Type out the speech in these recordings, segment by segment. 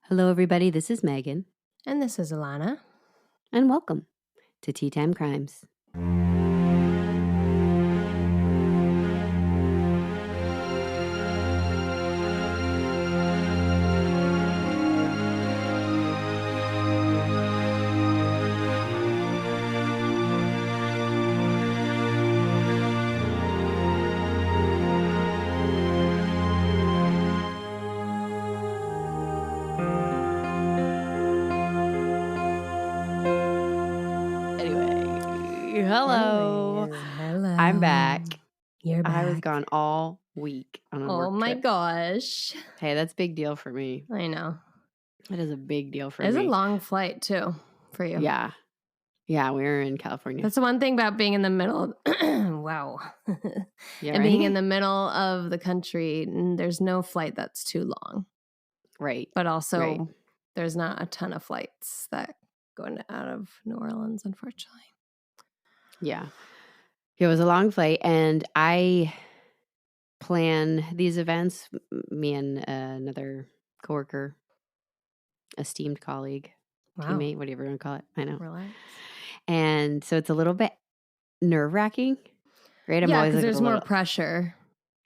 Hello, everybody. This is Megan, And this is Alana. and welcome to Tea Time Crimes. Anyway, hello. Hello. I'm back. You're back. I was gone all week on a work Oh my trip. gosh. Hey, that's a big deal for me. I know. That is a big deal for It's me. a long flight too for you. Yeah. Yeah, we were in California. That's the one thing about being in the middle. Wow. Yeah, and right? being in the middle of the country, there's no flight that's too long. Right. But also, right. there's not a ton of flights that go out of New Orleans, unfortunately. Yeah. It was a long flight, and I plan these events, me and another coworker, esteemed colleague, teammate, whatever you want to call it. I know. Relax. And so it's a little bit nerve-wracking, right? Yeah, because there's more pressure.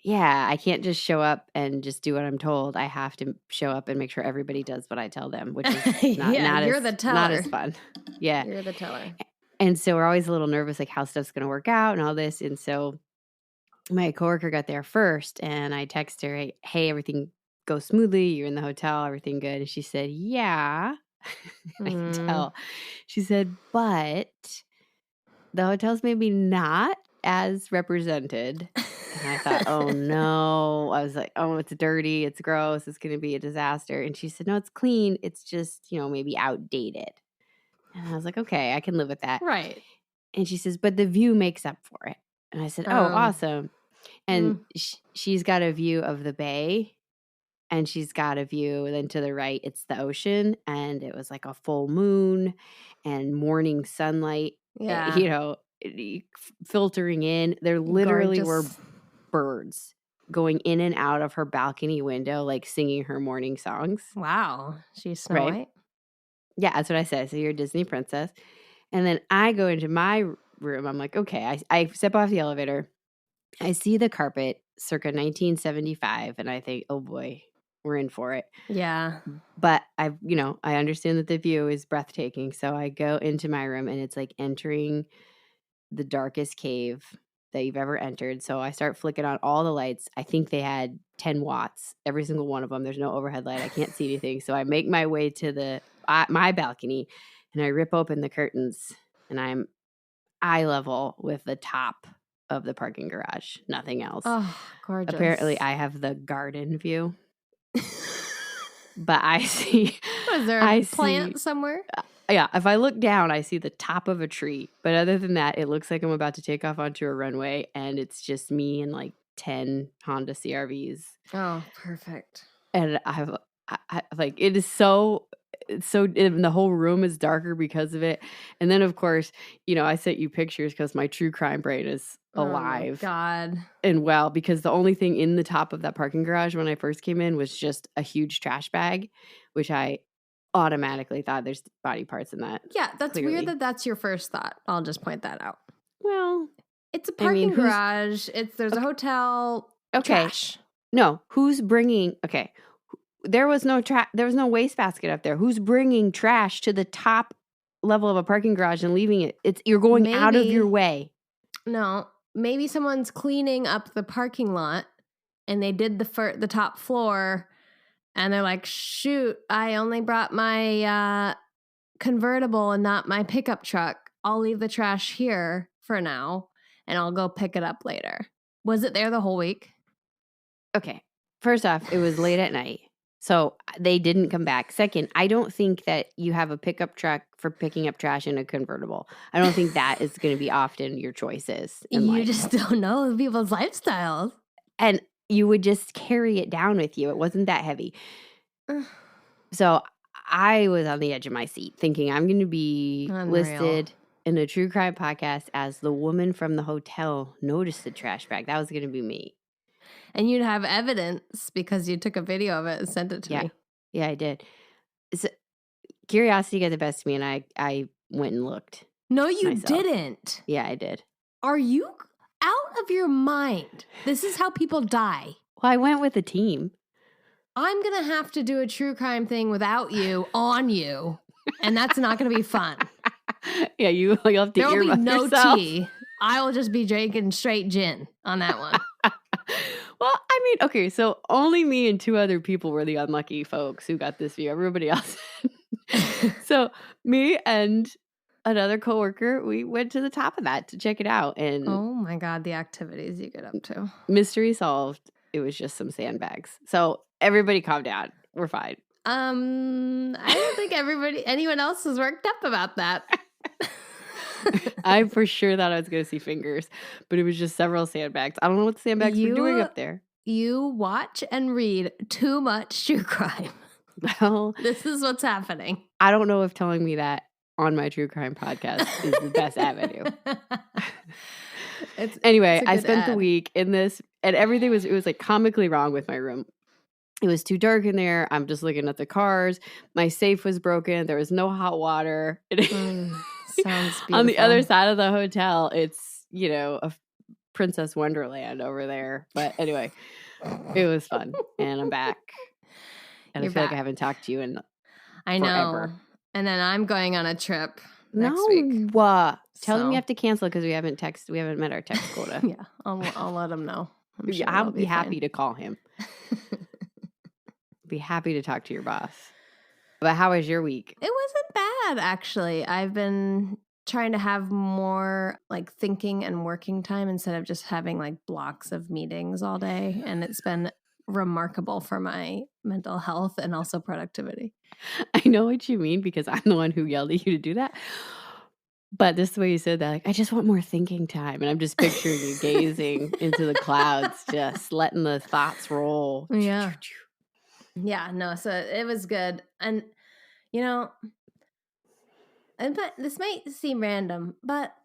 Yeah, I can't just show up and just do what I'm told. I have to show up and make sure everybody does what I tell them, which is not as fun. Yeah. You're the teller. And so we're always a little nervous, like how stuff's going to work out and all this. And so my coworker got there first, and I text her, hey, everything goes smoothly. You're in the hotel, everything good. And she said, yeah, I can tell. She said, but the hotel's maybe not as represented. And I thought, oh no. I was like, oh, it's dirty. It's gross. It's going to be a disaster. And she said, no, it's clean. It's just, maybe outdated. And I was like, okay, I can live with that. Right. And she says, but the view makes up for it. And I said, oh, awesome. And she's got a view of the bay, and she's got a view. Then to the right, it's the ocean. And it was like a full moon and morning sunlight, filtering in. There literally were birds going in and out of her balcony window, like singing her morning songs. Wow. She's Snow White? Yeah, that's what I said. So you're a Disney princess. And then I go into my room. I'm like, okay, I step off the elevator. I see the carpet circa 1975, and I think, oh boy, we're in for it. Yeah. But I understand that the view is breathtaking. So I go into my room, and it's like entering the darkest cave that you've ever entered. So I start flicking on all the lights. I think they had 10 watts, every single one of them. There's no overhead light. I can't see anything. So I make my way to my balcony, and I rip open the curtains, and I'm eye level with the top of the parking garage. Nothing else. Oh, gorgeous. Apparently I have the garden view. But I see... Was there a plant somewhere? Yeah, if I look down, I see the top of a tree. But other than that, it looks like I'm about to take off onto a runway, and it's just me and like 10 Honda CRVs. Oh, perfect. And I like, it is so the whole room is darker because of it. And then, of course, I sent you pictures because my true crime brain is alive. Oh, God. And because the only thing in the top of that parking garage when I first came in was just a huge trash bag, which I automatically thought there's body parts in that. Yeah, that's weird that that's your first thought. I'll just point that out. Well, it's a parking garage. There's a hotel. Okay. Trash. No, who's bringing? Okay, there was no wastebasket up there. Who's bringing trash to the top level of a parking garage and leaving it? You're going out of your way. No, maybe someone's cleaning up the parking lot, and they did the top floor. And they're like, shoot, I only brought my convertible and not my pickup truck. I'll leave the trash here for now, and I'll go pick it up later. Was it there the whole week? Okay. First off, it was late at night, so they didn't come back. Second, I don't think that you have a pickup truck for picking up trash in a convertible. I don't think that is going to be often your choices in life. You just don't know people's lifestyles. And you would just carry it down with you. It wasn't that heavy. So I was on the edge of my seat thinking I'm going to be listed in a true crime podcast as the woman from the hotel noticed the trash bag. That was going to be me. And you'd have evidence because you took a video of it and sent it to me. Yeah, I did. So, curiosity got the best of me, and I went and looked No, you myself. didn't. Yeah, I did. Are you out of your mind? This is how people die. Well, I went with the team. I'm going to have to do a true crime thing without you on you, and that's not going to be fun. Yeah, you'll have to There will be earmuff no yourself. tea. I will just be drinking straight gin on that one. Well, I mean, okay, so only me and 2 other people were the unlucky folks who got this view. Everybody else. So me and another coworker, we went to the top of that to check it out, and Oh my God, the activities you get up to. mystery solved. It was just some sandbags. So everybody calm down. We're fine. I don't think anyone else was worked up about that. I for sure thought I was going to see fingers, but it was just several sandbags. I don't know what the sandbags were doing up there. You watch and read too much true crime. Well, This is what's happening. I don't know if telling me that on my true crime podcast is the best avenue. Anyway, I spent the week in this, and everything it was like comically wrong with my room. It was too dark in there. I'm just looking at the cars. My safe was broken. There was no hot water. Sounds beautiful. On the other side of the hotel, it's, a Princess Wonderland over there. But anyway, it was fun. And I'm back. And I feel like I haven't talked to you in forever. Know. And then I'm going on a trip next week. Tell them you have to cancel because we haven't met our text quota. Yeah, I'll let them know. Sure I'll be happy to call him. Be happy to talk to your boss. But how was your week? It wasn't bad, actually. I've been trying to have more like thinking and working time instead of just having like blocks of meetings all day. And it's been remarkable for my mental health and also productivity. I know what you mean because I'm the one who yelled at you to do that. But this is the way you said that, like, I just want more thinking time. And I'm just picturing you gazing into the clouds, just letting the thoughts roll. Yeah. Yeah, no, so it was good. And, this might seem random, but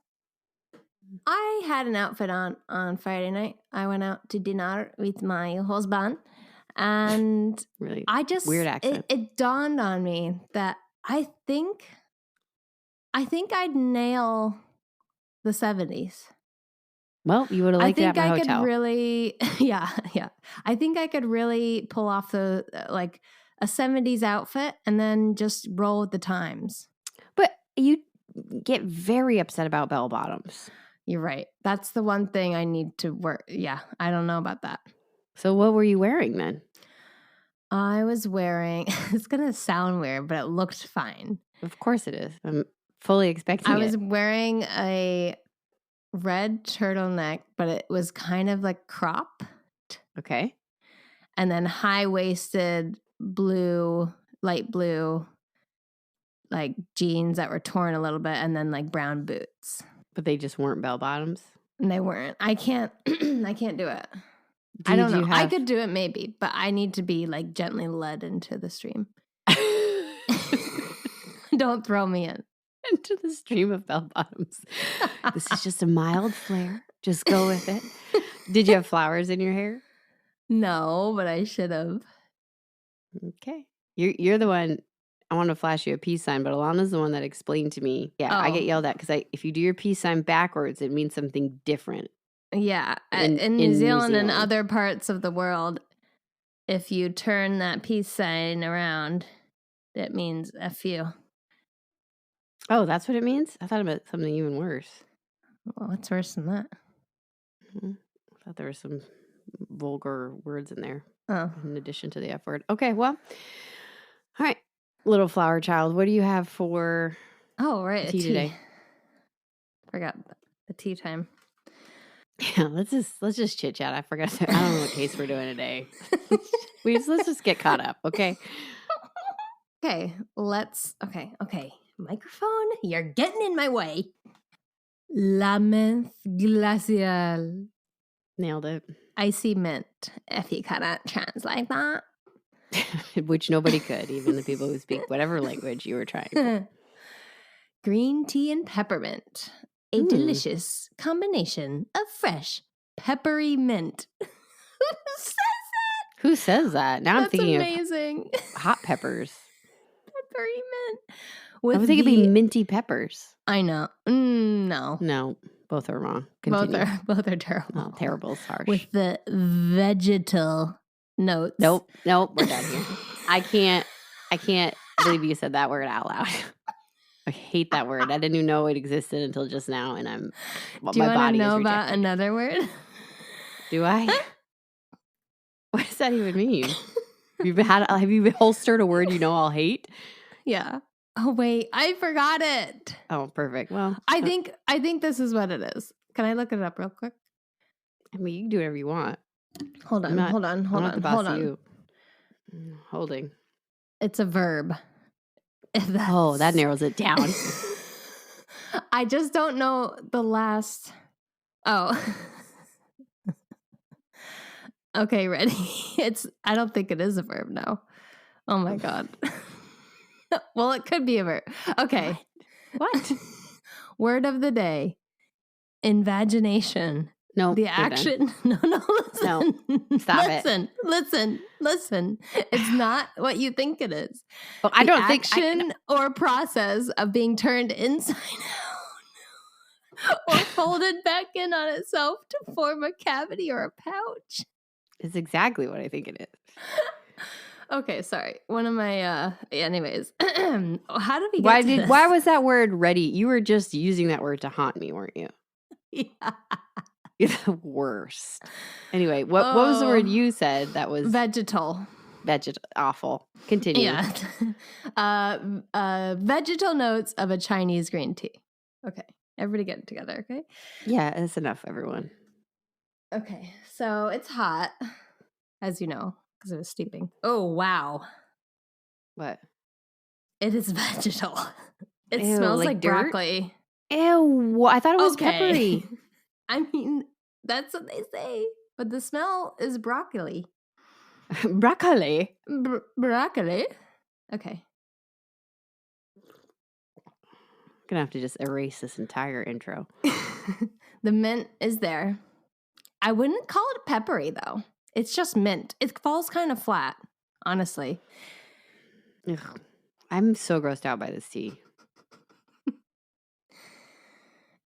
I had an outfit on Friday night. I went out to dinner with my husband, and really weird accent. It dawned on me that I think I'd nail the 70s. Well, you would have liked it at my hotel. Could really, yeah. I think I could really pull off a 70s outfit and then just roll with the times. But you get very upset about bell bottoms. You're right. That's the one thing I need to work. Yeah, I don't know about that. So what were you wearing then? I was wearing, it's going to sound weird, but it looked fine. Of course it is. I'm fully expecting it. I was wearing a red turtleneck, but it was kind of like cropped. Okay. And then high-waisted light blue, like jeans that were torn a little bit, and then like brown boots. But they just weren't bell bottoms? And they weren't. I can't do it. I don't know. I could do it maybe, but I need to be like gently led into the stream. Don't throw me into the stream of bell bottoms. This is just a mild flare. Just go with it. Did you have flowers in your hair? No, but I should have. Okay. You're the one. I want to flash you a peace sign, but Alana's the one that explained to me. Yeah, I get yelled at because if you do your peace sign backwards, it means something different. Yeah. In New Zealand and other parts of the world, if you turn that peace sign around, it means F you. Oh, that's what it means? I thought it meant something even worse. Well, what's worse than that? I thought there were some vulgar words in there. Oh. In addition to the F word. Okay, well. All right. Little flower child, what do you have for tea today? Forgot the tea time. Yeah, let's just chit chat. I forgot. I don't know what case we're doing today. Let's just get caught up, okay? Okay, okay. Microphone, you're getting in my way. La menthe glaciale. Nailed it. Icy mint, if you cannot translate that. Which nobody could, even the people who speak whatever language you were trying. Green tea and peppermint. A delicious combination of fresh, peppery mint. Who says that? Who says that? Now I'm thinking amazing. of hot peppers. I would think it'd be minty peppers. I know. No. No, both are wrong. Both Continue. are terrible. Well, terrible is harsh. With the vegetal notes. Nope, we're done here. I can't believe you said that word out loud. I hate that word. I didn't even know it existed until just now, and Do you want to know about another word? Do I? What does that even mean? Have you holstered a word you know I'll hate? Yeah. Oh wait, I forgot it. Oh, perfect. Well, I think this is what it is. Can I look it up real quick? I mean, you can do whatever you want. Hold on. I'm not the boss of you. Holding. It's a verb. Oh, that narrows it down. I just don't know the last. Oh. Okay, ready? I don't think it is a verb now. Oh my God. Well, it could be a verb. Okay. What? Word of the day. Invagination. No. The action. No, listen. No. Stop it. Listen. It's not what you think it is. Well, I don't think action or process of being turned inside out or folded back in on itself to form a cavity or a pouch. It's exactly what I think it is. Okay, sorry. One of my anyways. How did we get to this? Why was that word ready? You were just using that word to haunt me, weren't you? Yeah. You're the worst. Anyway, what was the word you said that was vegetal? Awful. Continue. Yeah. Vegetal notes of a Chinese green tea. Okay. Everybody get it together, okay? Yeah, that's enough, everyone. Okay. So it's hot, as you know, because it was steeping. Oh, wow. What? It is vegetal. It Ew, smells like dirt? Broccoli. Ew, I thought it was peppery. I mean, that's what they say. But the smell is broccoli. Broccoli? Broccoli? Okay. I'm going to have to just erase this entire intro. The mint is there. I wouldn't call it peppery, though. It's just mint. It falls kind of flat, honestly. Ugh. I'm so grossed out by this tea.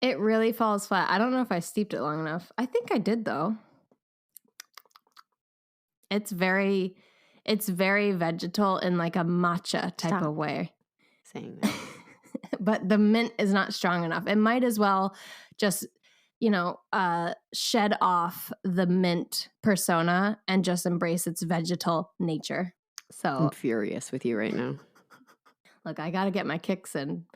It really falls flat. I don't know if I steeped it long enough. I think I did, though. It's very vegetal in like a matcha type of way. Saying that. But the mint is not strong enough. It might as well just, shed off the mint persona and just embrace its vegetal nature. So I'm furious with you right now. Look, I got to get my kicks in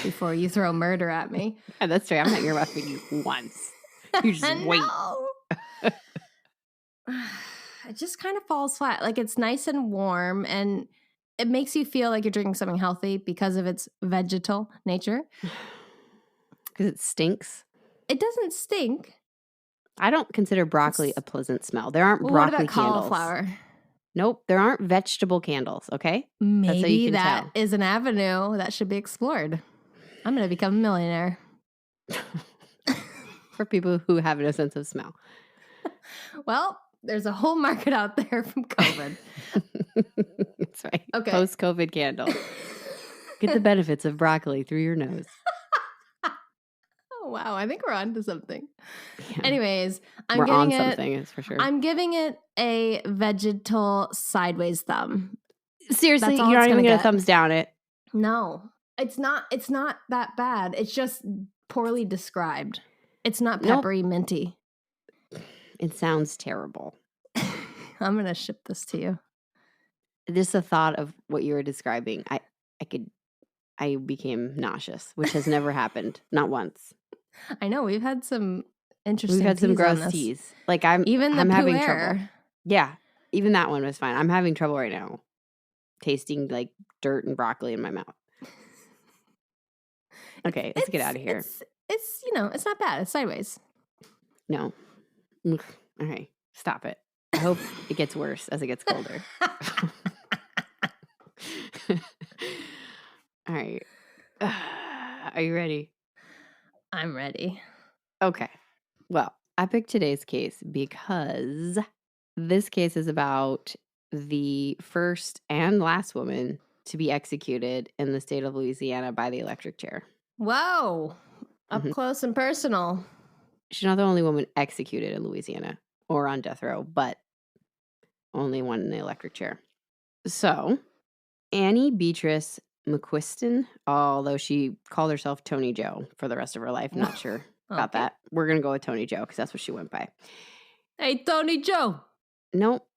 before you throw murder at me. Yeah, that's true. I'm not interrupting you once. You just wait. It just kind of falls flat. Like it's nice and warm and it makes you feel like you're drinking something healthy because of its vegetal nature. Because it stinks. It doesn't stink. I don't consider broccoli a pleasant smell. There aren't broccoli what about candles. Cauliflower? Nope, there aren't vegetable candles, okay? Maybe that is an avenue that should be explored. I'm going to become a millionaire. For people who have no sense of smell. Well, there's a whole market out there from COVID. That's right. Okay. Post-COVID candle. Get the benefits of broccoli through your nose. Oh, wow. I think we're on to something. Yeah. Anyways, we're on something, it's for sure. I'm giving it a vegetal sideways thumb. Seriously, you're not even going to thumbs down it? No. It's not that bad. It's just poorly described. It's not peppery minty. It sounds terrible. I'm going to ship this to you. Just the thought of what you were describing, I became nauseous, which has never happened. Not once. I know. We've had some interesting We've had some gross teas. Like I'm having trouble. Yeah. Even that one was fine. I'm having trouble right now. Tasting like dirt and broccoli in my mouth. Okay, let's get out of here. It's it's not bad. It's sideways. No. Ugh. Okay, stop it. I hope it gets worse as it gets colder. All right. Are you ready? I'm ready. Okay. Well, I picked today's case because this case is about the first and last woman to be executed in the state of Louisiana by the electric chair. Whoa. Up close and personal. She's not the only woman executed in Louisiana or on death row, but only one in the electric chair. So, Annie Beatrice McQuiston, although she called herself Toni Jo for the rest of her life, not sure about that. We're going to go with Toni Jo because that's what she went by. Hey, Toni Jo. Nope.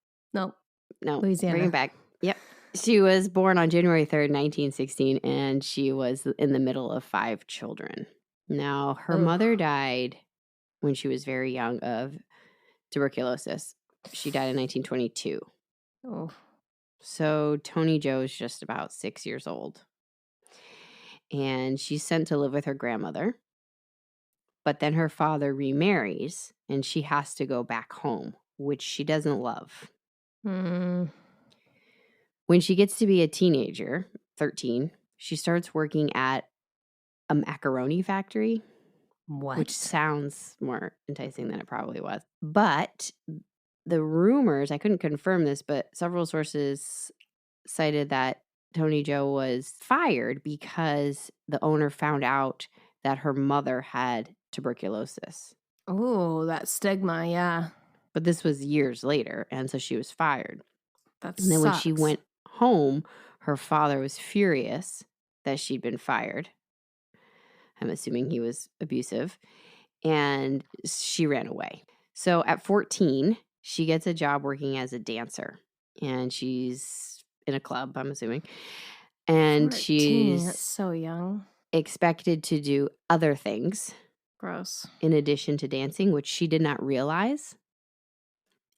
Louisiana. Bring it back. Yep. She was born on January 3rd, 1916, and she was in the middle of 5 children. Now, her mother died when she was very young of tuberculosis. She died in 1922. Oh. So Toni Jo is just about 6 years old. And she's sent to live with her grandmother. But then her father remarries, and she has to go back home, which she doesn't love. When she gets to be a teenager, 13, she starts working at a macaroni factory. What? Which sounds more enticing than it probably was. But the rumors, I couldn't confirm this, but several sources cited that Toni Jo was fired because the owner found out that her mother had tuberculosis. Oh, that stigma, yeah. But this was years later, and so she was fired. And then when she went home, her father was furious that she'd been fired. I'm assuming he was abusive. And she ran away. So at 14, she gets a job working as a dancer. And she's in a club, I'm assuming. And 14, she's that's so young. Expected to do other things. Gross. In addition to dancing, which she did not realize.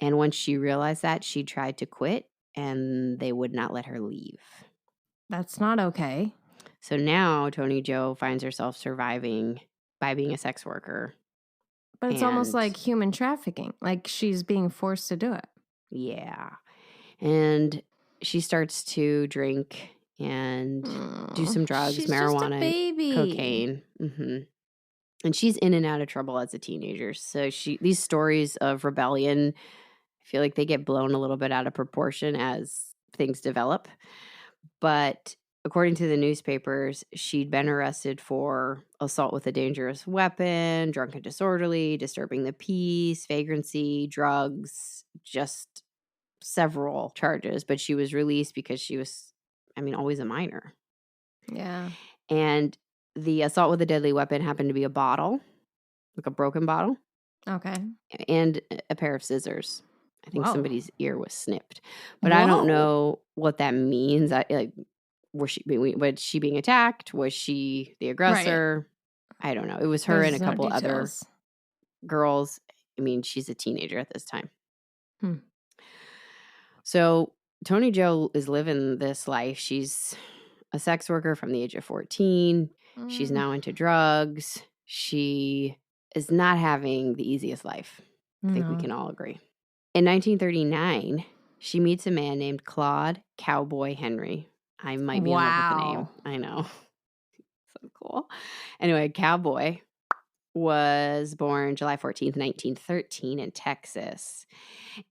And once she realized that, she tried to quit, and they would not let her leave. That's not okay. So now Toni Jo finds herself surviving by being a sex worker. But it's almost like human trafficking. Like she's being forced to do it. Yeah. And she starts to drink and do some drugs, she's marijuana, just a baby. cocaine. And she's in and out of trouble as a teenager. So these stories of rebellion, I feel like they get blown a little bit out of proportion as things develop. But according to the newspapers, she'd been arrested for assault with a dangerous weapon, drunk and disorderly, disturbing the peace, vagrancy, drugs, just several charges. But she was released because she was, always a minor. Yeah. And the assault with a deadly weapon happened to be a bottle, like a broken bottle. Okay. And a pair of scissors. I think somebody's ear was snipped. But Whoa. I don't know what that means. Was she being attacked? Was she the aggressor? Right. I don't know. It was her and a couple other girls. She's a teenager at this time. So Toni Jo is living this life. She's a sex worker from the age of 14. She's now into drugs. She is not having the easiest life. I think we can all agree. In 1939, she meets a man named Claude Cowboy Henry. I might be in love with the name. I know. So cool. Anyway, Cowboy was born July 14th, 1913 in Texas.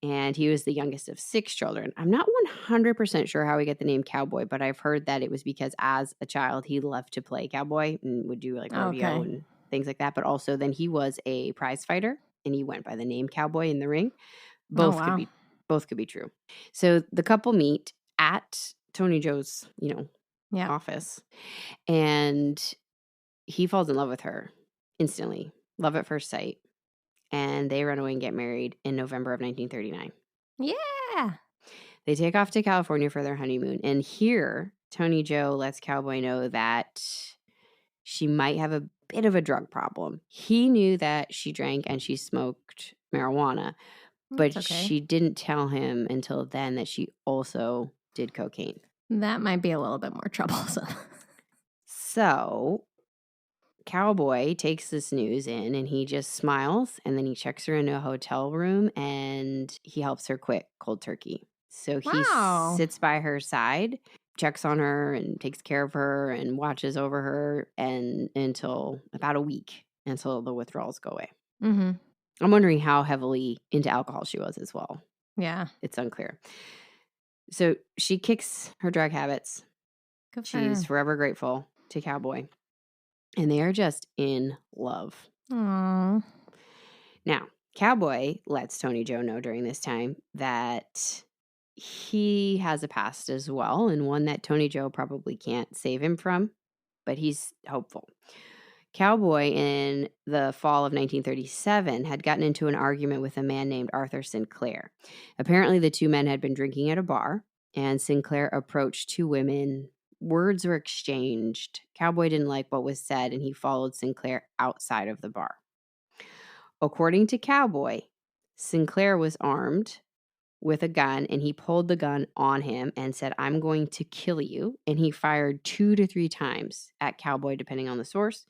And he was the youngest of 6 children. I'm not 100% sure how he got the name Cowboy, but I've heard that it was because as a child, he loved to play cowboy and would do like rodeo and things like that. But also then he was a prize fighter and he went by the name Cowboy in the ring. Both could be true. So the couple meet at Toni Jo's, office. And he falls in love with her instantly. Love at first sight. And they run away and get married in November of 1939. Yeah. They take off to California for their honeymoon. And here, Toni Jo lets Cowboy know that she might have a bit of a drug problem. He knew that she drank and she smoked marijuana, but she didn't tell him until then that she also did cocaine. That might be a little bit more troublesome. So Cowboy takes this news in and he just smiles and then he checks her into a hotel room and he helps her quit cold turkey. So he sits by her side, checks on her and takes care of her and watches over her and until about a week until the withdrawals go away. I'm wondering how heavily into alcohol she was as well. Yeah. It's unclear. So she kicks her drug habits Good for She's her. forever grateful to Cowboy. And they are just in love. Aww. Now, Cowboy lets Toni Jo know during this time that he has a past as well, and one that Toni Jo probably can't save him from, but he's hopeful. Cowboy, in the fall of 1937, had gotten into an argument with a man named Arthur Sinclair. Apparently, the two men had been drinking at a bar, and Sinclair approached two women. Words were exchanged. Cowboy didn't like what was said, and he followed Sinclair outside of the bar. According to Cowboy, Sinclair was armed with a gun, and he pulled the gun on him and said, "I'm going to kill you." And he fired 2 to 3 times at Cowboy, depending on the source.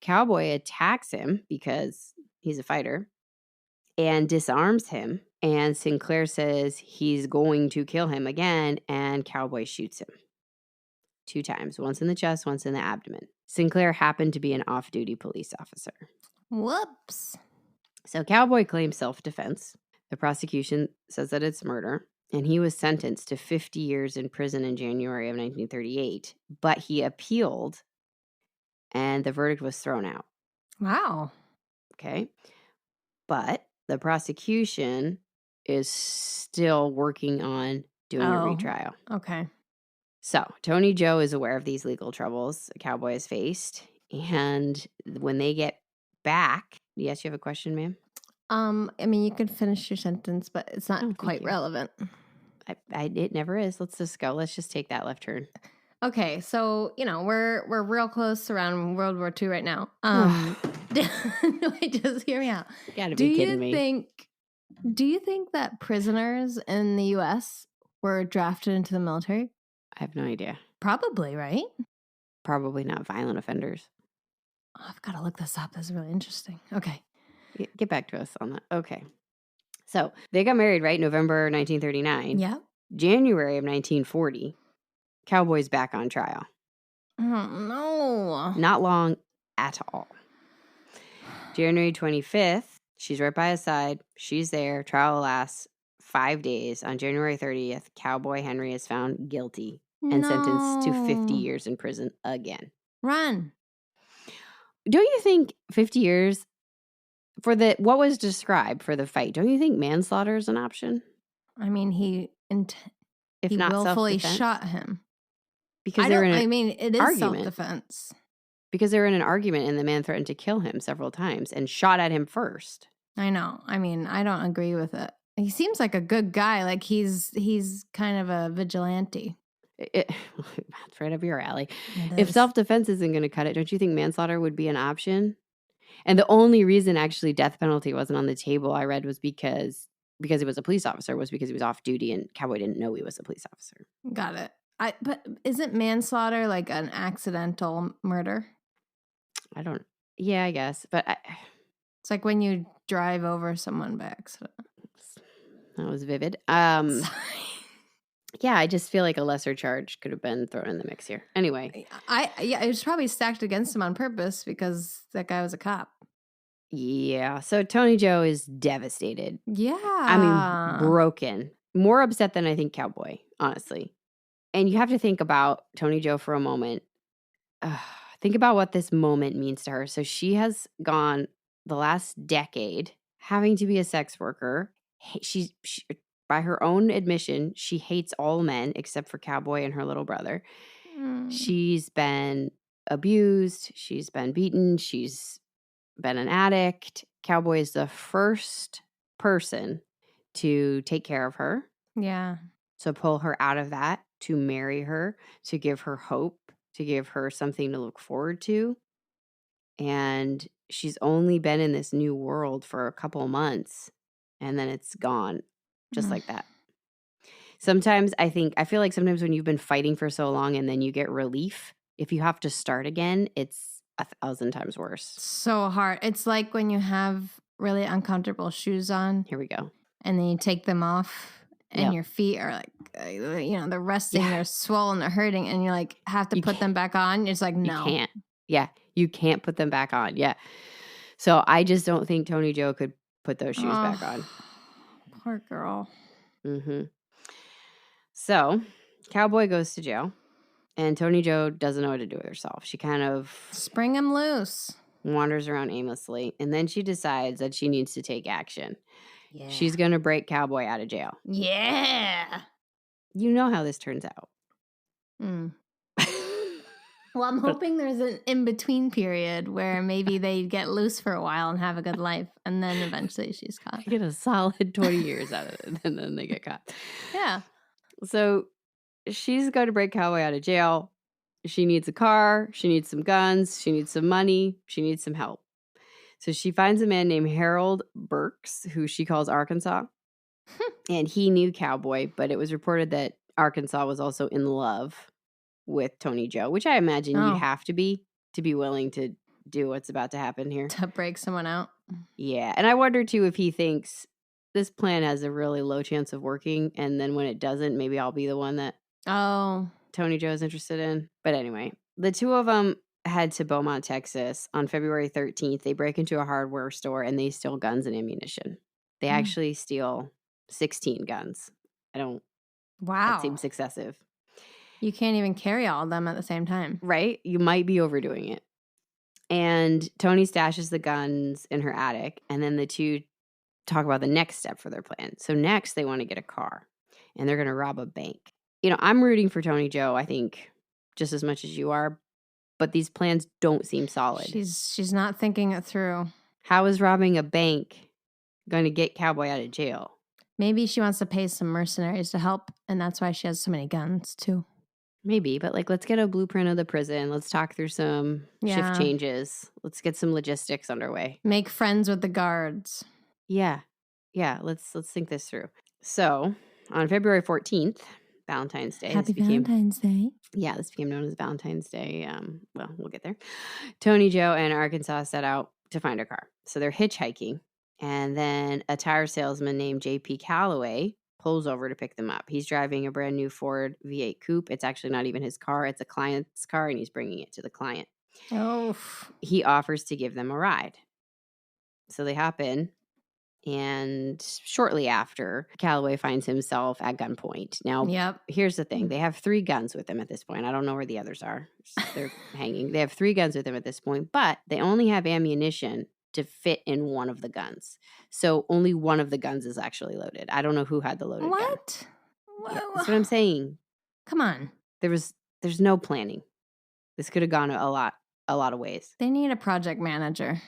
Cowboy attacks him because he's a fighter and disarms him. And Sinclair says he's going to kill him again, and Cowboy shoots him 2 times, once in the chest, once in the abdomen. Sinclair happened to be an off-duty police officer. Whoops. So Cowboy claims self-defense. The prosecution says that it's murder, and he was sentenced to 50 years in prison in January of 1938, but he appealed, and the verdict was thrown out. Wow. Okay. But the prosecution is still working on doing a retrial. Okay. So Toni Jo is aware of these legal troubles Cowboy has faced. And when they get back, yes, you have a question, ma'am? I mean, you can finish your sentence, but it's not quite you. relevant. It never is. Let's just go. Let's just take that left turn. Okay, so we're real close around World War II right now. Wait, just hear me out. You gotta be kidding me. Do you think that prisoners in the U.S. were drafted into the military? I have no idea. Probably, right? Probably not violent offenders. Oh, I've got to look this up. This is really interesting. Okay. Get back to us on that. Okay. So they got married, right? November 1939. Yeah. January of 1940, Cowboy's back on trial. Oh, no. Not long at all. January 25th, she's right by his side. She's there. Trial lasts 5 days. On January 30th, Cowboy Henry is found guilty and sentenced to 50 years in prison again. Run. Don't you think 50 years for what was described for the fight? Don't you think manslaughter is an option? I mean, he not willfully self-defense? shot him. Because they were in it is self-defense. Because they were in an argument and the man threatened to kill him several times and shot at him first. I know. I mean, I don't agree with it. He seems like a good guy. Like he's kind of a vigilante. That's right up your alley. If self-defense isn't going to cut it, don't you think manslaughter would be an option? And the only reason actually death penalty wasn't on the table, I read, was because he was a police officer, was because he was off duty and Cowboy didn't know he was a police officer. Got it. But isn't manslaughter like an accidental murder? Yeah, I guess. But it's like when you drive over someone by accident. That was vivid. Sorry. Yeah, I just feel like a lesser charge could have been thrown in the mix here. Anyway. It was probably stacked against him on purpose because that guy was a cop. Yeah. So Toni Jo is devastated. Yeah. I mean, broken. More upset than I think Cowboy, honestly. And you have to think about Toni Jo for a moment. Think about what this moment means to her. So she has gone the last decade having to be a sex worker. She by her own admission, she hates all men except for Cowboy and her little brother. She's been abused. She's been beaten. She's been an addict. Cowboy is the first person to take care of her. Yeah. So pull her out of that, to marry her, to give her hope, to give her something to look forward to. And she's only been in this new world for a couple of months, and then it's gone just like that. Sometimes I feel like sometimes when you've been fighting for so long and then you get relief, if you have to start again, it's 1,000 times worse. So hard. It's like when you have really uncomfortable shoes on. Here we go. And then you take them off and your feet are like, they're resting, they're swollen, they're hurting. And you like have to put them back on. It's like, no. You can't. Yeah. You can't put them back on. Yeah. So I just don't think Toni Jo could put those shoes back on. Poor girl. Mm-hmm. So Cowboy goes to jail. And Toni Jo doesn't know what to do with herself. She kind of Spring him loose. wanders around aimlessly, and then she decides that she needs to take action. Yeah. She's going to break Cowboy out of jail. Yeah. You know how this turns out. Mm. Well, I'm hoping there's an in-between period where maybe they get loose for a while and have a good life, and then eventually she's caught. Get a solid 20 years out of it, and then they get caught. Yeah. So she's going to break Cowboy out of jail. She needs a car. She needs some guns. She needs some money. She needs some help. So she finds a man named Harold Burks, who she calls Arkansas. And he knew Cowboy, but it was reported that Arkansas was also in love with Toni Jo, which I imagine you'd have to be willing to do what's about to happen here. To break someone out. Yeah. And I wonder, too, if he thinks this plan has a really low chance of working. And then when it doesn't, maybe I'll be the one that Toni Jo is interested in. But anyway, the two of them head to Beaumont, Texas on February 13th. They break into a hardware store and they steal guns and ammunition. They actually steal 16 guns. That seems excessive. You can't even carry all of them at the same time. Right? You might be overdoing it. And Toni stashes the guns in her attic, and then the two talk about the next step for their plan. So next, they want to get a car, and they're going to rob a bank. You know, I'm rooting for Toni Jo, I think, just as much as you are, but these plans don't seem solid. She's not thinking it through. How is robbing a bank going to get Cowboy out of jail? Maybe she wants to pay some mercenaries to help, and that's why she has so many guns, too. Maybe, but let's get a blueprint of the prison. Let's talk through some shift changes. Let's get some logistics underway. Make friends with the guards. Yeah. Let's think this through. So on February 14th, Valentine's Day. Happy Valentine's Day. Yeah, this became known as Valentine's Day. Well, we'll get there. Toni Jo and Arkansas set out to find a car. So they're hitchhiking, and then a tire salesman named J.P. Calloway pulls over to pick them up. He's driving a brand new Ford V8 coupe. It's actually not even his car. It's a client's car, and he's bringing it to the client. Oh. He offers to give them a ride. So they hop in, and shortly after, Calloway finds himself at gunpoint. Now, here's the thing. They have 3 guns with them at this point. I don't know where the others are. They're hanging. They have 3 guns with them at this point, but they only have ammunition to fit in one of the guns. So only one of the guns is actually loaded. I don't know who had the loaded gun. Yeah, that's what I'm saying. Come on. There's no planning. This could have gone a lot of ways. They need a project manager.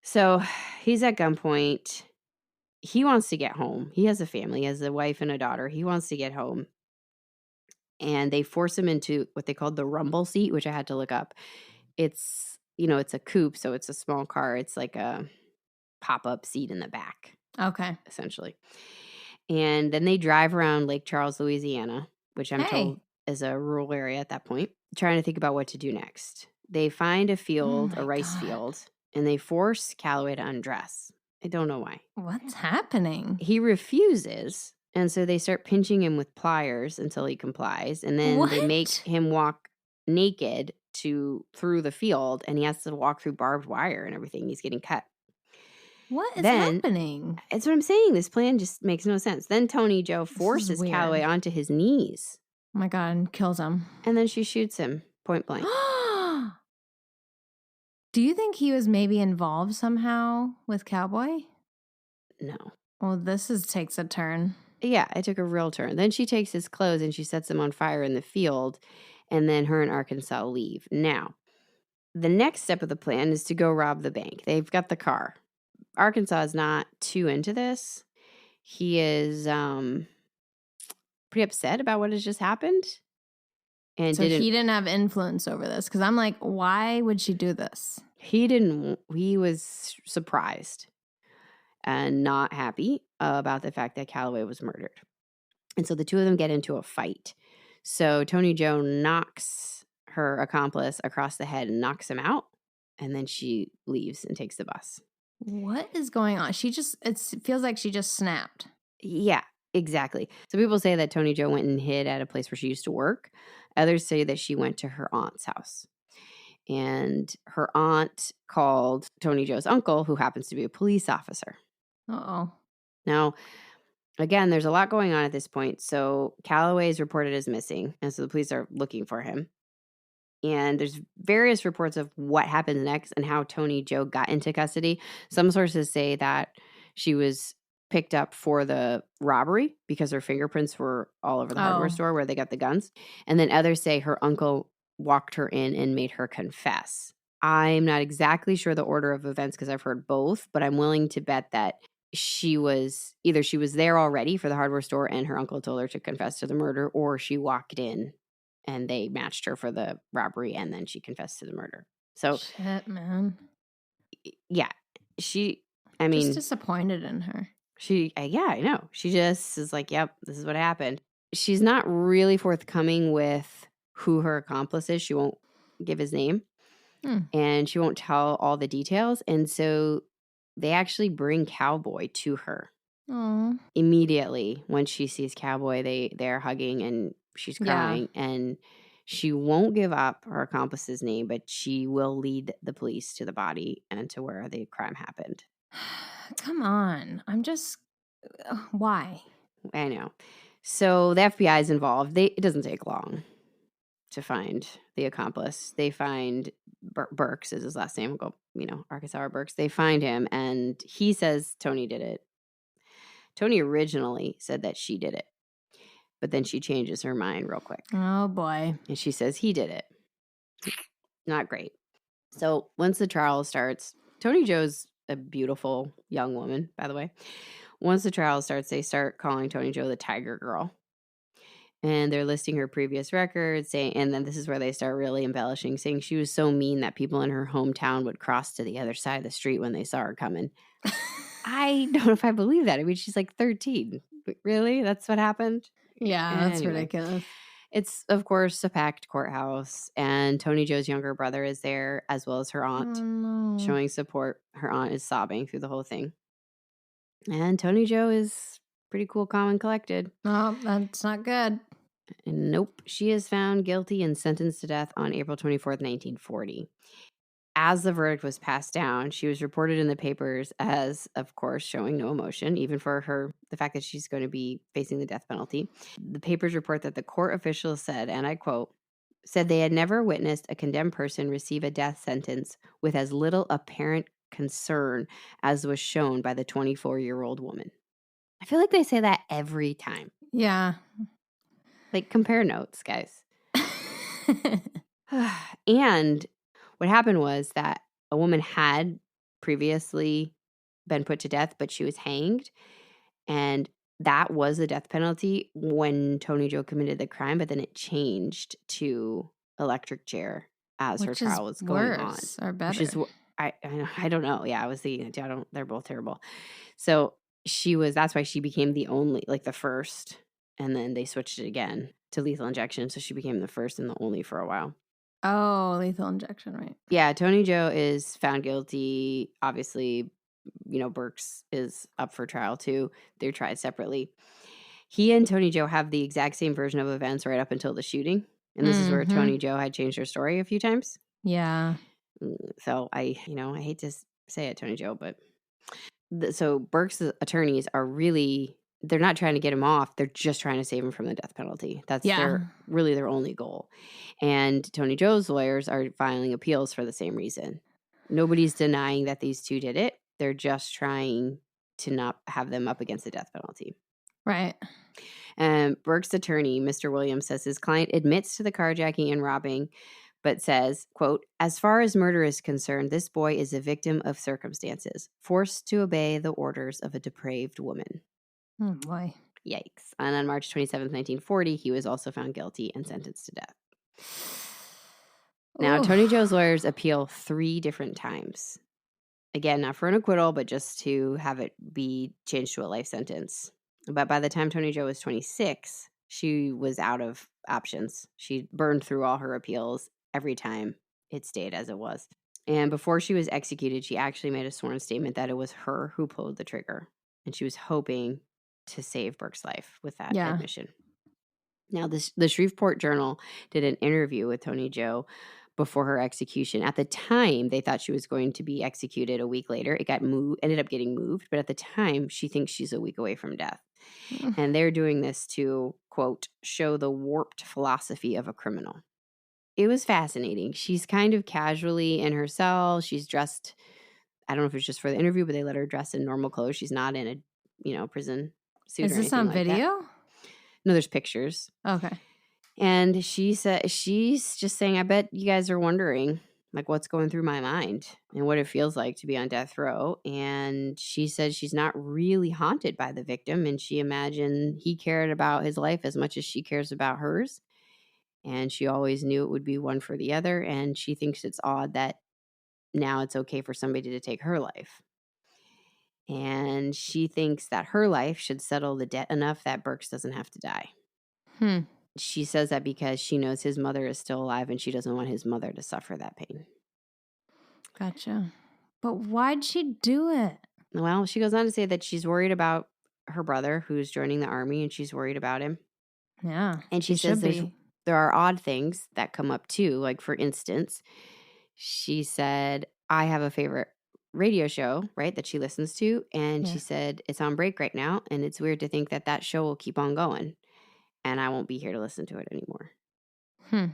So he's at gunpoint. He wants to get home. He has a family. He has a wife and a daughter. He wants to get home. And they force him into what they called the rumble seat, which I had to look up. It's, it's a coupe, so it's a small car. It's like a pop-up seat in the back. Okay. Essentially. And then they drive around Lake Charles, Louisiana, which I'm told is a rural area at that point, trying to think about what to do next. They find a field, a rice field, and they force Calloway to undress. I don't know why. What's happening? He refuses, and so they start pinching him with pliers until he complies, and then they make him walk naked through the field, and he has to walk through barbed wire and everything. He's getting cut. What is happening? That's what I'm saying. This plan just makes no sense. Then Toni Jo forces Calloway onto his knees. Oh my God, and kills him. And then she shoots him point blank. Do you think he was maybe involved somehow with Cowboy? No. Well, this takes a turn. Yeah, it took a real turn. Then she takes his clothes and she sets him on fire in the field, and then her and Arkansas leave. Now, the next step of the plan is to go rob the bank. They've got the car. Arkansas is not too into this. He is pretty upset about what has just happened. And so he didn't have influence over this, because I'm like, why would she do this? He didn't. He was surprised and not happy about the fact that Calloway was murdered. And so the two of them get into a fight. So Toni Jo knocks her accomplice across the head and knocks him out. And then she leaves and takes the bus. What is going on? It feels like she just snapped. Yeah, exactly. So people say that Toni Jo went and hid at a place where she used to work. Others say that she went to her aunt's house. And her aunt called Toni Jo's uncle, who happens to be a police officer. Uh-oh. Now, Again, there's a lot going on at this point. So Calloway is reported as missing, and so the police are looking for him. And there's various reports of what happens next and how Toni Jo got into custody. Some sources say that she was picked up for the robbery because her fingerprints were all over the hardware store where they got the guns. And then others say her uncle walked her in and made her confess. I'm not exactly sure the order of events because I've heard both, but I'm willing to bet that she was there already for the hardware store and her uncle told her to confess to the murder, or she walked in and they matched her for the robbery and then she confessed to the murder. So shit, man. Yeah. Just disappointed in her. Yeah, I know. She just is like, yep, this is what happened. She's not really forthcoming with who her accomplice is. She won't give his name and she won't tell all the details. And so they actually bring Cowboy to her. Aww. Immediately when she sees Cowboy, they're hugging and she's crying and she won't give up her accomplice's name, but she will lead the police to the body and to where the crime happened. Come on. I'm just why? I know. So the FBI is involved. It doesn't take long to find the accomplice. They find Burks is his last name. We'll go, Arkansas Burks. They find him and he says Toni did it. Toni originally said that she did it, but then she changes her mind real quick. Oh boy. And she says he did it. Not great. So once the trial starts, Toni Jo's a beautiful young woman, by the way. Once the trial starts, they start calling Toni Jo the Tiger Girl. And they're listing her previous records, and then this is where they start really embellishing, saying she was so mean that people in her hometown would cross to the other side of the street when they saw her coming. I don't know if I believe that. I mean, she's like 13. Really? That's what happened? Yeah, that's ridiculous. It's, of course, a packed courthouse, and Toni Jo's younger brother is there, as well as her aunt, showing support. Her aunt is sobbing through the whole thing. And Toni Jo is pretty cool, calm, and collected. Oh, that's not good. Nope. She is found guilty and sentenced to death on April 24th, 1940. As the verdict was passed down, she was reported in the papers as, of course, showing no emotion, even for the fact that she's going to be facing the death penalty. The papers report that the court officials said, and I quote, said they had never witnessed a condemned person receive a death sentence with as little apparent concern as was shown by the 24-year-old woman. I feel like they say that every time. Yeah. Like, compare notes, guys. And what happened was that a woman had previously been put to death, but she was hanged. And that was the death penalty when Toni Jo committed the crime, but then it changed to electric chair as her trial was going on. Or better. Which is, I don't know. Yeah, they're both terrible. So that's why she became the only, like the first, and then they switched it again to lethal injection. So she became the first and the only for a while. Oh, lethal injection, right. Yeah, Toni Jo is found guilty. Obviously, Burks is up for trial too. They're tried separately. He and Toni Jo have the exact same version of events right up until the shooting. And this is where Toni Jo had changed her story a few times. Yeah. So I hate to say it, Toni Jo, but so Burks' attorneys are really, they're not trying to get him off. They're just trying to save him from the death penalty. That's really their only goal. And Toni Jo's lawyers are filing appeals for the same reason. Nobody's denying that these two did it. They're just trying to not have them up against the death penalty. Right. Burke's attorney, Mr. Williams, says his client admits to the carjacking and robbing, but says, quote, as far as murder is concerned, this boy is a victim of circumstances, forced to obey the orders of a depraved woman. Oh, boy. Yikes. And on March 27th, 1940, he was also found guilty and sentenced to death. Now, Toni Jo's lawyers appeal 3 different times. Again, not for an acquittal, but just to have it be changed to a life sentence. But by the time Toni Jo was 26, she was out of options. She burned through all her appeals every time. It stayed as it was. And before she was executed, she actually made a sworn statement that it was her who pulled the trigger. And she was hoping to save Burke's life with that admission. Now, the Shreveport Journal did an interview with Toni Jo, before her execution. At the time, they thought she was going to be executed a week later. It ended up getting moved, but at the time, she thinks she's a week away from death. And they're doing this to, quote, show the warped philosophy of a criminal. It was fascinating. She's kind of casually in her cell. She's dressed, I don't know if it's just for the interview, but they let her dress in normal clothes. She's not in a, prison suit Is or this anything on like that. video? No, there's pictures. Okay. And she said, she's just saying, I bet you guys are wondering, like, what's going through my mind and what it feels like to be on death row. And she said she's not really haunted by the victim. And she imagined he cared about his life as much as she cares about hers. And she always knew it would be one for the other. And she thinks it's odd that now it's okay for somebody to take her life. And she thinks that her life should settle the debt enough that Burks doesn't have to die. She says that because she knows his mother is still alive and she doesn't want his mother to suffer that pain. Gotcha. But why'd she do it? Well, she goes on to say that she's worried about her brother who's joining the army and she's worried about him. Yeah. And she says there are odd things that come up too. Like, for instance, she said, I have a favorite radio show, right, that she listens to. And she said, it's on break right now. And it's weird to think that that show will keep on going. And I won't be here to listen to it anymore. And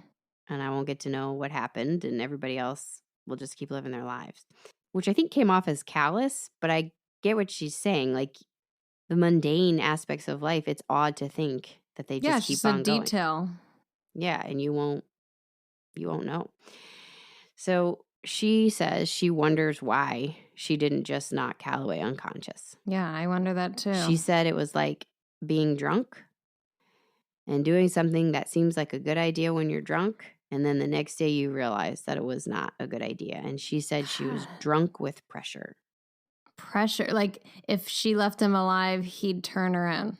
I won't get to know what happened. And everybody else will just keep living their lives. Which I think came off as callous. But I get what she's saying. Like, the mundane aspects of life, it's odd to think that they just keep on going. Detail. Yeah, and you won't know. So she says she wonders why she didn't just knock Calloway unconscious. Yeah, I wonder that too. She said it was like being drunk and doing something that seems like a good idea when you're drunk, and then the next day you realize that it was not a good idea. And she said she was drunk with pressure. Pressure? Like, if she left him alive, he'd turn her in.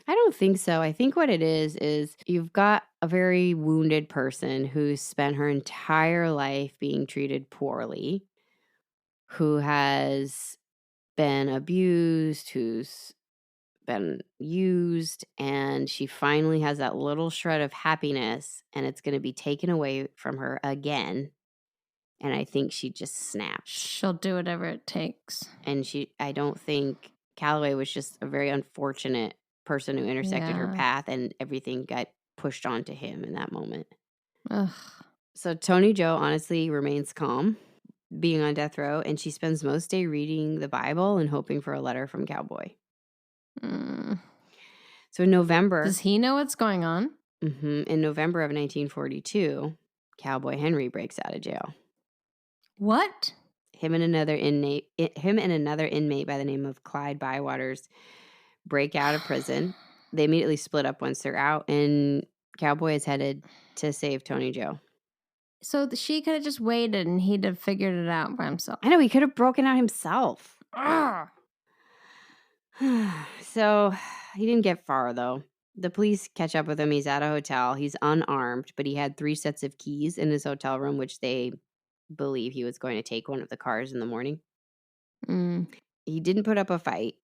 I don't think so. I think what it is you've got a very wounded person who's spent her entire life being treated poorly, who has been abused, who's been used, and she finally has that little shred of happiness, and it's going to be taken away from her again. And I think she just snapped. She'll do whatever it takes. And I don't think Calloway was just a very unfortunate person who intersected her path, and everything got pushed onto him in that moment. Ugh. So Toni Jo honestly remains calm being on death row, and she spends most day reading the Bible and hoping for a letter from Cowboy. So in November... Does he know what's going on? In November of 1942, Cowboy Henry breaks out of jail. What? Him and another inmate by the name of Clyde Bywaters break out of prison. They immediately split up once they're out, and Cowboy is headed to save Toni Jo. So she could have just waited and he'd have figured it out by himself. I know, he could have broken out himself. So he didn't get far, though. The police catch up with him. He's at a hotel. He's unarmed, but he had 3 sets of keys in his hotel room, which they believe he was going to take one of the cars in the morning. He didn't put up a fight.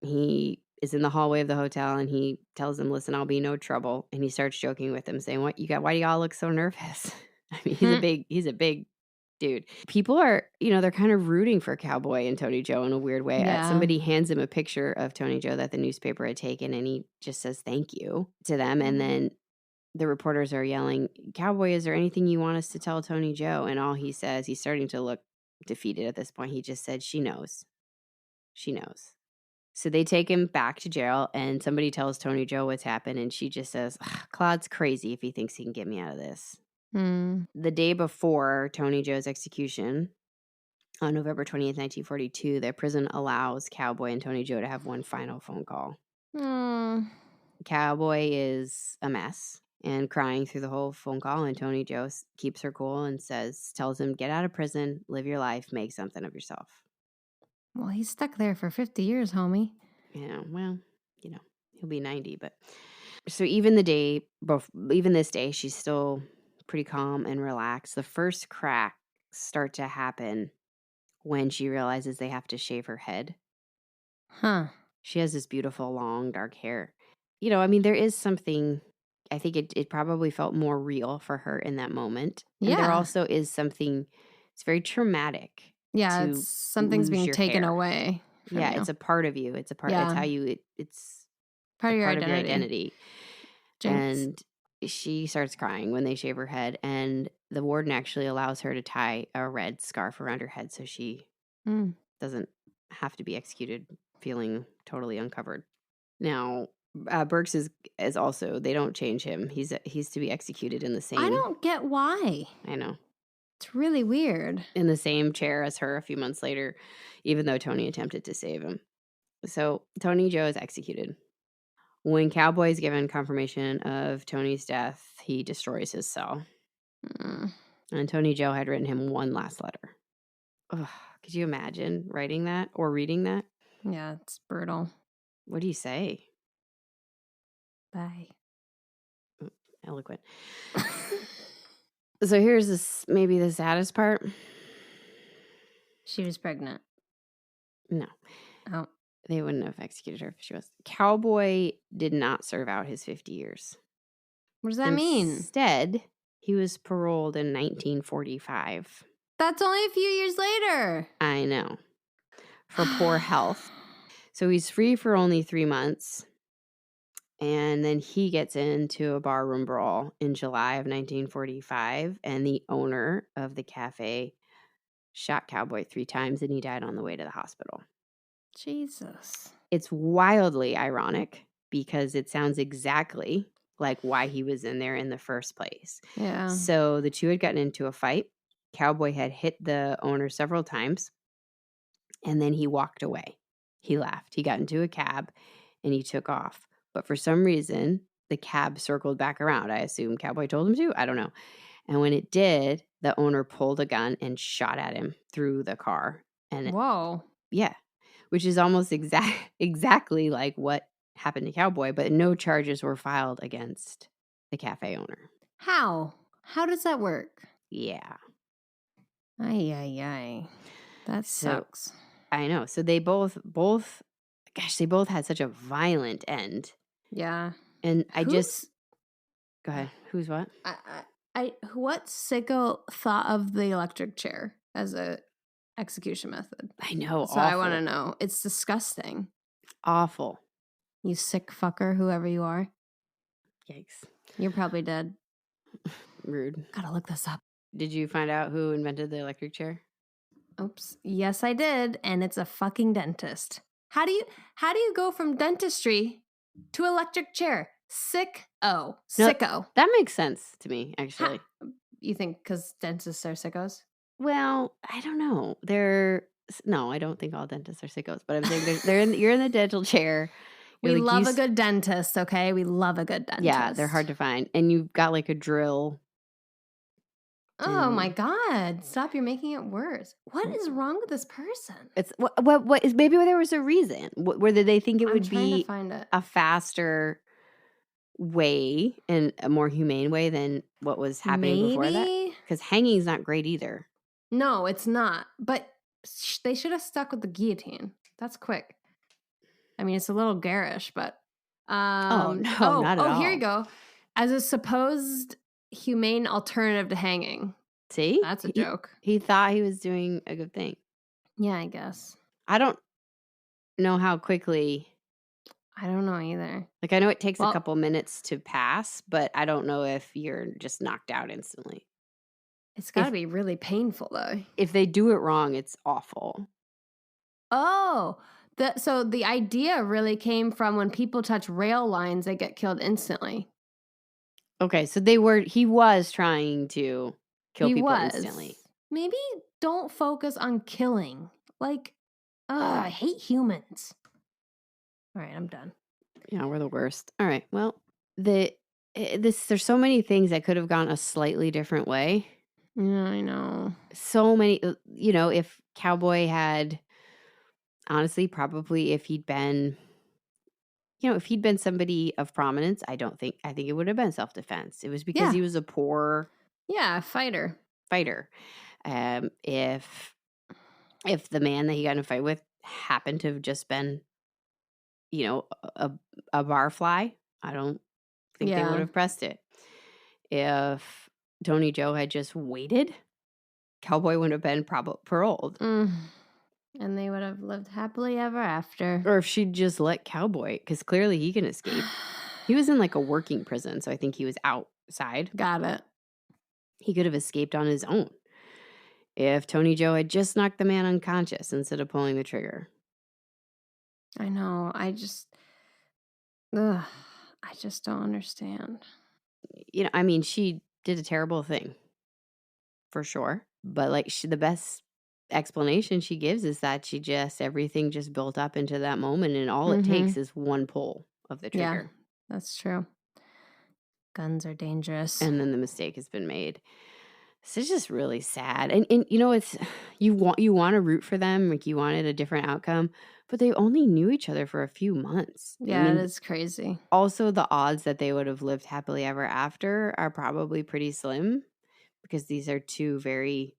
He is in the hallway of the hotel, and he tells them, listen, I'll be no trouble. And he starts joking with them, saying, why do y'all look so nervous? I mean, he's a big dude. People are, they're kind of rooting for Cowboy and Toni Jo in a weird way. Somebody hands him a picture of Toni Jo that the newspaper had taken, and he just says thank you to them. And then the reporters are yelling, Cowboy, is there anything you want us to tell Toni Jo? And all he says, he's starting to look defeated at this point. He just said, she knows. She knows. So they take him back to jail, and somebody tells Toni Jo what's happened, and she just says, Claude's crazy if he thinks he can get me out of this. The day before Toni Jo's execution, on November 20th, 1942, the prison allows Cowboy and Toni Jo to have one final phone call. Cowboy is a mess and crying through the whole phone call, and Toni Jo keeps her cool and tells him, get out of prison, live your life, make something of yourself. Well, he's stuck there for 50 years, homie. Yeah, well, he'll be 90, but... So even this day, she's still pretty calm and relaxed. The first cracks start to happen when she realizes they have to shave her head. She has this beautiful, long, dark hair. There is something, I think it probably felt more real for her in that moment. And there Yeah. also is something, it's very traumatic Yeah, it's to something's lose being your taken hair. away from Yeah, you. it's a part of you. It's Yeah. how it's Part a of your part of your identity. identity. Jinx. And she starts crying when they shave her head, and the warden actually allows her to tie a red scarf around her head so she Mm. doesn't have to be executed feeling totally uncovered. Now, Burks is also, they don't change him. He's to be executed in the I same, don't get why. I know, It's really weird. in the same chair as her a few months later, even though Tony attempted to save him. So Toni Jo is executed. When Cowboy is given confirmation of Tony's death, he destroys his cell. Mm. And Toni Jo had written him one last letter. Ugh, could you imagine writing that or reading that? Yeah, it's brutal. What do you say? Bye. Eloquent. So here's maybe the saddest part. She was pregnant. No, Oh. they wouldn't have executed her if she was. Cowboy did not serve out his 50 years. What does that mean? Instead, he was paroled in 1945. That's only a few years later. I know. For poor health. So he's free for only 3 months. And then he gets into a barroom brawl in July of 1945. And the owner of the cafe shot Cowboy 3 times and he died on the way to the hospital. Jesus. It's wildly ironic because it sounds exactly like why he was in there in the first place. Yeah. So the two had gotten into a fight. Cowboy had hit the owner several times, and then he walked away. He left. He got into a cab, and he took off. But for some reason, the cab circled back around. I assume Cowboy told him to. I don't know. And when it did, the owner pulled a gun and shot at him through the car. And Whoa. yeah, which is almost exactly like what happened to Cowboy, but no charges were filed against the cafe owner. How? How does that work? Yeah. Ay, ay, ay. That So sucks. I know. So they both gosh, they both had such a violent end. Yeah. And I just Who's go ahead. Who's what? what sicko thought of the electric chair as a execution method? I know, So I want to awful. know. It's disgusting. Awful. You sick fucker, whoever you are. Yikes. You're probably dead. Rude. Gotta look this up. Did you find out who invented the electric chair? Oops. Yes, I did, and it's a fucking dentist. How do you go from dentistry to electric chair? Sicko. Sicko. That makes sense to me, actually. You think because dentists are sickos? Well, I don't know. No, I don't think all dentists are sickos, but I'm saying you're in the dental chair. We love a good dentist, okay? We love a good dentist. Yeah, they're hard to find. And you've got like a drill. Oh my God. Stop, you're making it worse. What is wrong with this person? It's what is, maybe there was a reason. Whether they think it would be a faster way and a more humane way than what was happening before that. Because hanging is not great either. No, it's not. But they should have stuck with the guillotine. That's quick. I mean, it's a little garish, but not at all. Here you go. As a supposed humane alternative to hanging. See? That's a joke. He thought he was doing a good thing. Yeah, I guess. I don't know how quickly. I don't know either. Like, I know it takes a couple minutes to pass, but I don't know if you're just knocked out instantly. It's got to be really painful, though. If they do it wrong, it's awful. Oh, so the idea really came from when people touch rail lines, they get killed instantly. Okay, so he was trying to kill people instantly. Maybe don't focus on killing. Like, I hate humans. All right, I'm done. Yeah, we're the worst. All right, well, there's so many things that could have gone a slightly different way. Yeah, I know. So many, if Cowboy had, honestly, probably if he'd been somebody of prominence, I think it would have been self-defense. It was because he was a poor fighter. If the man that he got in a fight with happened to have just been, a barfly, I don't think they would Yeah. have pressed it. If Toni Jo had just waited, Cowboy would have been paroled. And they would have lived happily ever after. Or if she'd just let Cowboy, because clearly he can escape. He was in like a working prison, so I think he was outside. Got it. He could have escaped on his own. If Toni Jo had just knocked the man unconscious instead of pulling the trigger. I know. I just don't understand. I mean, she did a terrible thing, for sure. But like, the best explanation she gives is that everything just built up into that moment, and all it takes is one pull of the Yeah, trigger. that's true. Guns are dangerous. And then the mistake has been made. So it's just really sad. And it's you want to root for them, like you wanted a different outcome, but they only knew each other for a few months. Yeah, I mean, it is crazy. Also, the odds that they would have lived happily ever after are probably pretty slim, because these are two very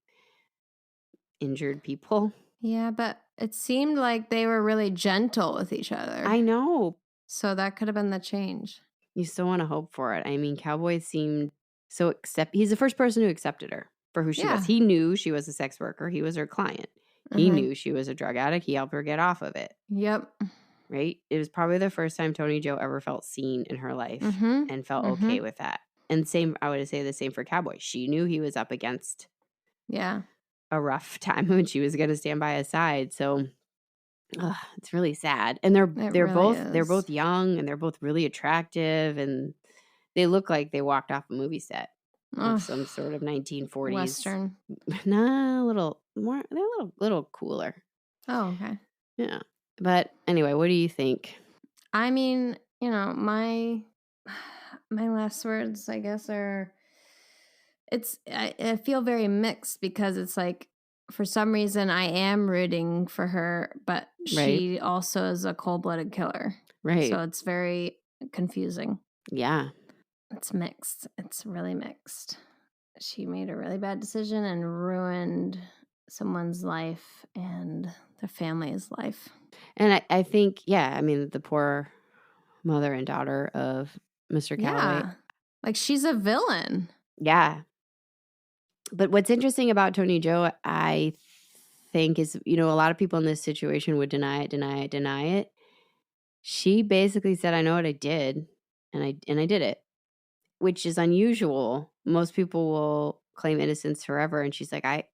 injured people. Yeah, but it seemed like they were really gentle with each other. I know. So that could have been the change. You still want to hope for it. I mean, Cowboy seemed so he's the first person who accepted her for who she was. He knew she was a sex worker. He was her client. He knew she was a drug addict. He helped her get off of it. Yep. Right? It was probably the first time Toni Jo ever felt seen in her life and felt okay with that. And I would say the same for Cowboy. She knew he was up against a rough time when she was going to stand by his side. So it's really sad. And they're both young, and they're both really attractive, and they look like they walked off a movie set of some sort of 1940s Western. Nah, a little more. They're a little cooler. Oh, okay. Yeah. But anyway, what do you think? I mean, my last words, I guess, are I feel very mixed, because it's like, for some reason I am rooting for her, but she also is a cold-blooded killer. Right. So it's very confusing. Yeah. It's mixed. It's really mixed. She made a really bad decision and ruined someone's life and their family's life. And I think, I mean, the poor mother and daughter of Mr. Cowboy. Yeah. Like, she's a villain. Yeah. But what's interesting about Toni Jo, I think, is, a lot of people in this situation would deny it. She basically said, I know what I did, and I did it, which is unusual. Most people will claim innocence forever, and she's like,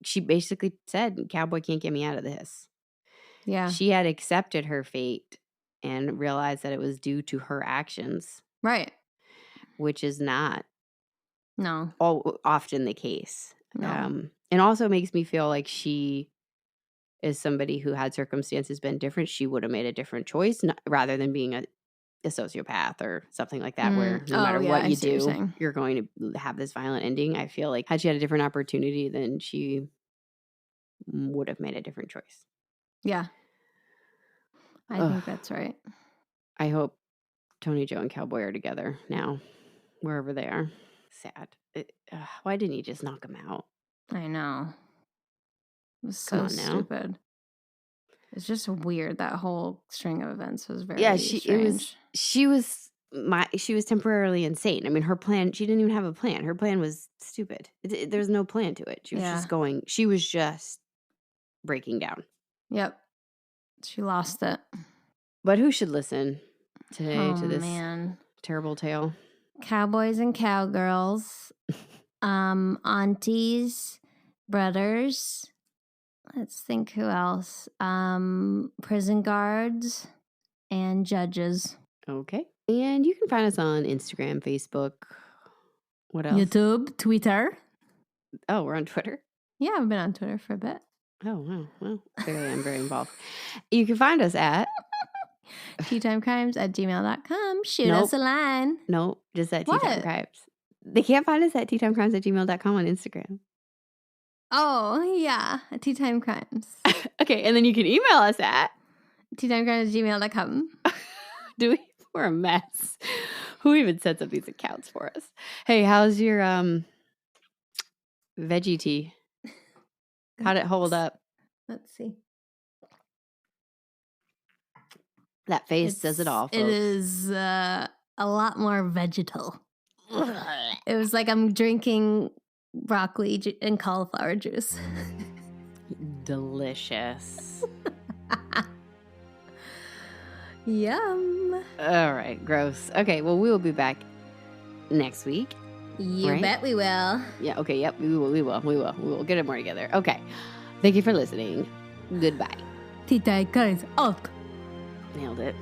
she basically said, Cowboy can't get me out of this. Yeah. She had accepted her fate and realized that it was due to her actions. Right. Which is not often the case. No. And also makes me feel like she is somebody who, had circumstances been different, she would have made a different choice, rather than being a sociopath or something like that, where no matter what you do, you're going to have this violent ending. I feel like had she had a different opportunity, then she would have made a different choice. Yeah. I think that's right. I hope Toni Jo and Cowboy are together now, wherever they are. Sad. Why didn't he just knock him out? I know. It was so stupid. It's just weird. That whole string of events was very strange. She was temporarily insane. I mean, her plan, she didn't even have a plan. Her plan was stupid. There's no plan to it. She was she was just breaking down. Yep. She lost it. But who should listen today to this terrible tale? Cowboys and cowgirls, aunties, brothers. Let's think who else. Prison guards and judges. Okay. And you can find us on Instagram, Facebook. What else? YouTube, Twitter. Oh, we're on Twitter? Yeah, I've been on Twitter for a bit. Oh, wow. Well, clearly I'm very involved. You can find us at teatimecrimes@gmail.com. Shoot us a line. No, just at teatimecrimes. They can't find us at teatimecrimes@gmail.com on Instagram. Oh, yeah. teatimecrimes. Okay, and then you can email us at teatimecrimes@gmail.com. Do we? We're a mess. Who even sets up these accounts for us? Hey, how's your veggie tea? How'd it hold up? Let's see. That face says it all, folks. It is a lot more vegetal. It was like I'm drinking broccoli and cauliflower juice. Delicious. Yum. All right, gross. Okay, well, we will be back next week. You right? bet we will. Yeah, okay, yep, we will get it more together. Okay, thank you for listening. Goodbye. Tita guys out. Nailed it.